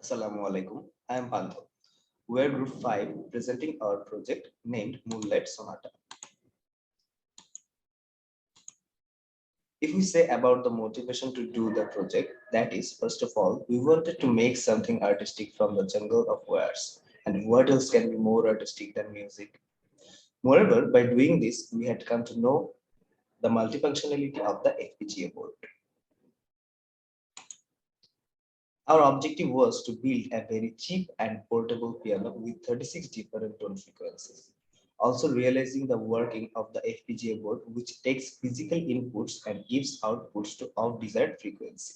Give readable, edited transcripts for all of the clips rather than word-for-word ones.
Assalamu alaikum. I am Pantho. We are Group 5 presenting our project named Moonlight Sonata. If we say about the motivation to do the project, that is, first of all, we wanted to make something artistic from the jungle of wires. And what else can be more artistic than music? Moreover, by doing this, we had come to know the multifunctionality of the FPGA board. Our objective was to build a very cheap and portable piano with 36 different tone frequencies. Also realizing the working of the FPGA board, which takes physical inputs and gives outputs to our desired frequency.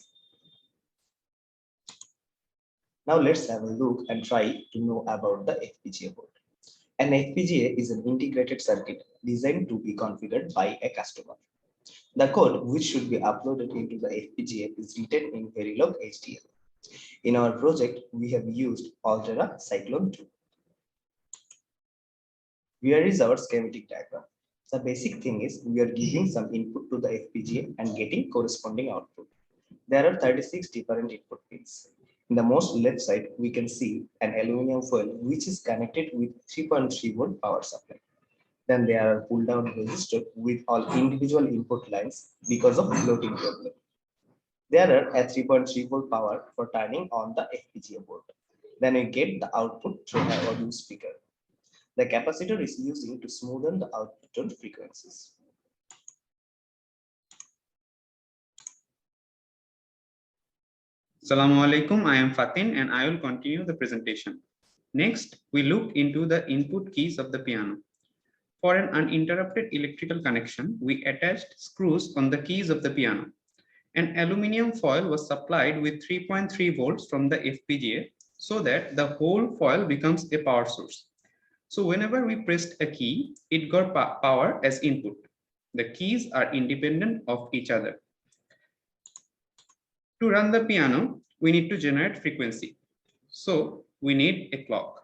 Now let's have a look and try to know about the FPGA board. An FPGA is an integrated circuit designed to be configured by a customer. The code which should be uploaded into the FPGA is written in Verilog HDL. In our project, we have used Altera Cyclone 2. Here is our schematic diagram. The basic thing is we are giving some input to the FPGA and getting corresponding output. There are 36 different input pins. In the most left side, we can see an aluminum foil which is connected with 3.3 volt power supply. Then there are pull down resistor with all individual input lines because of floating problem. There are a 3.3 volt power for turning on the FPGA board. Then we get the output through an audio speaker. The capacitor is using to smoothen the output tone frequencies. Assalamu alaikum, I am Fatin and I will continue the presentation. Next, we look into the input keys of the piano. For an uninterrupted electrical connection, we attached screws on the keys of the piano. An aluminium foil was supplied with 3.3 volts from the FPGA so that the whole foil becomes a power source. So whenever we pressed a key, it got power as input. The keys are independent of each other. To run the piano, we need to generate frequency. So we need a clock.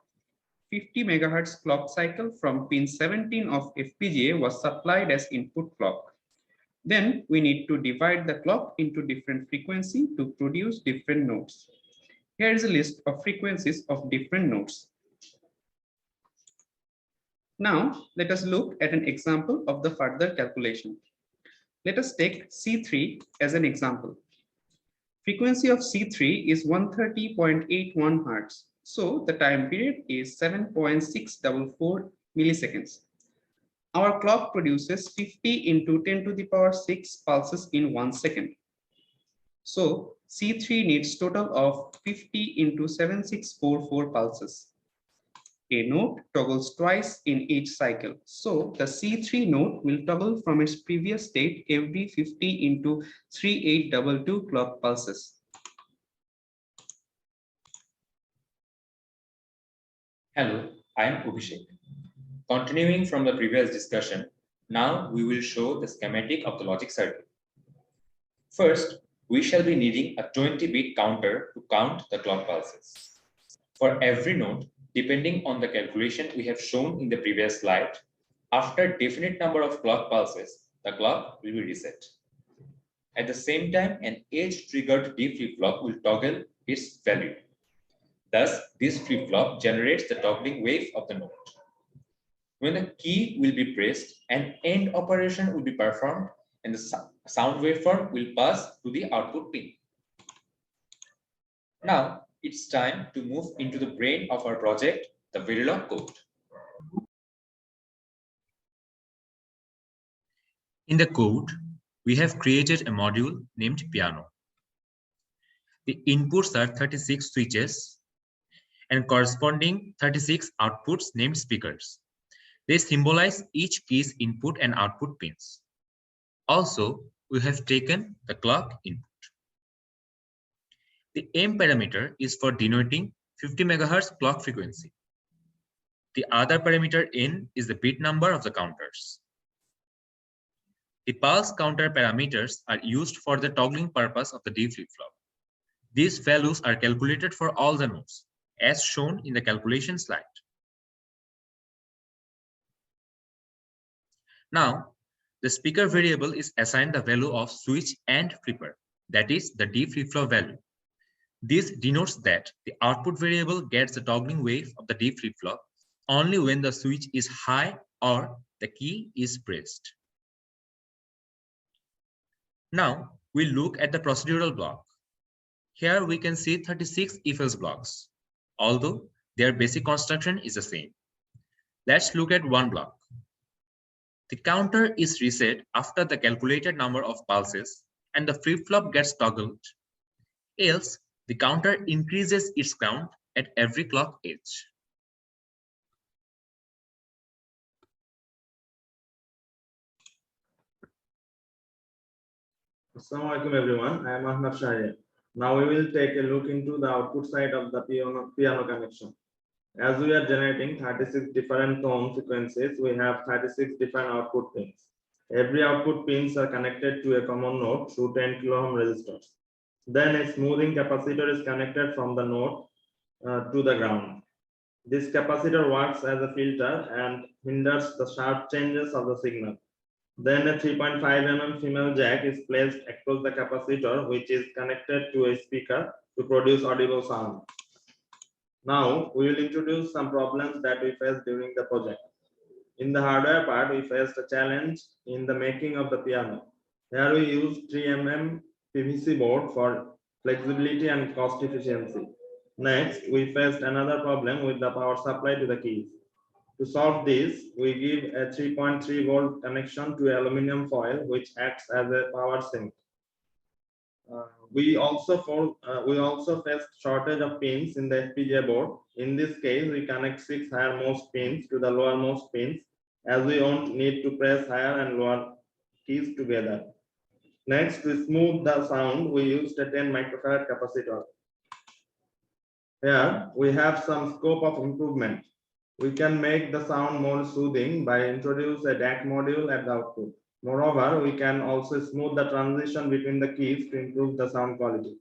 50 MHz clock cycle from pin 17 of FPGA was supplied as input clock. Then we need to divide the clock into different frequency to produce different notes. Here is a list of frequencies of different notes. Now let us look at an example of the further calculation. Let us take C3 as an example. Frequency of C3 is 130.81 Hz. So the time period is 7.644 milliseconds. Our clock produces 50 into 10 to the power 6 pulses in 1 second. So C3 needs total of 50 into 7644 pulses. A note toggles twice in each cycle. So the C3 note will toggle from its previous state every 50 into 3822 clock pulses. Hello, I am Abhishek. Continuing from the previous discussion, now we will show the schematic of the logic circuit. First, we shall be needing a 20-bit counter to count the clock pulses. For every note, depending on the calculation we have shown in the previous slide, after definite number of clock pulses, the clock will be reset. At the same time, an edge-triggered D flip-flop will toggle its value. Thus, this flip-flop generates the toggling wave of the note. When the key will be pressed, an AND operation will be performed and the sound waveform will pass to the output pin. Now, it's time to move into the brain of our project, the Verilog code. In the code, we have created a module named piano. The inputs are 36 switches and corresponding 36 outputs named speakers. They symbolize each key's input and output pins. Also, we have taken the clock input. The M parameter is for denoting 50 MHz clock frequency. The other parameter N is the bit number of the counters. The pulse counter parameters are used for the toggling purpose of the D flip-flop. These values are calculated for all the nodes, as shown in the calculation slide. Now, the speaker variable is assigned the value of switch and flipper, that is the D flip-flop value. This denotes that the output variable gets the toggling wave of the D flip-flop only when the switch is high or the key is pressed. Now we look at the procedural block. Here we can see 36 if-else blocks, although their basic construction is the same. Let's look at one block. The counter is reset after the calculated number of pulses and the flip-flop gets toggled. Else, the counter increases its count at every clock edge. Assalamualaikum everyone, I am Ahmad Shahir. Now we will take a look into the output side of the piano connection. As we are generating 36 different tone frequencies, we have 36 different output pins. Every output pins are connected to a common node through 10 kilo ohm resistors. Then a smoothing capacitor is connected from the node to the ground. This capacitor works as a filter and hinders the sharp changes of the signal. Then a 3.5 mm female jack is placed across the capacitor, which is connected to a speaker to produce audible sound. Now, we will introduce some problems that we faced during the project. In the hardware part, we faced a challenge in the making of the piano. Here we used 3 mm PVC board for flexibility and cost efficiency. Next, we faced another problem with the power supply to the keys. To solve this, we give a 3.3 volt connection to aluminum foil, which acts as a power sink. We also faced shortage of pins in the FPGA board. In this case, we connect 6 highermost pins to the lowermost pins, as we won't need to press higher and lower keys together. Next, to smooth the sound, we used a 10 microfarad capacitor. Here, we have some scope of improvement. We can make the sound more soothing by introducing a DAC module at the output. Moreover, we can also smooth the transition between the keys to improve the sound quality.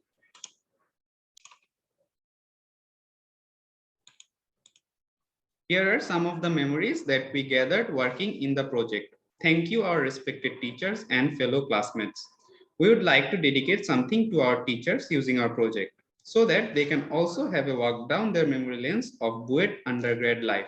Here are some of the memories that we gathered working in the project. Thank you, our respected teachers and fellow classmates. We would like to dedicate something to our teachers using our project, so that they can also have a walk down their memory lanes of BUET undergrad life.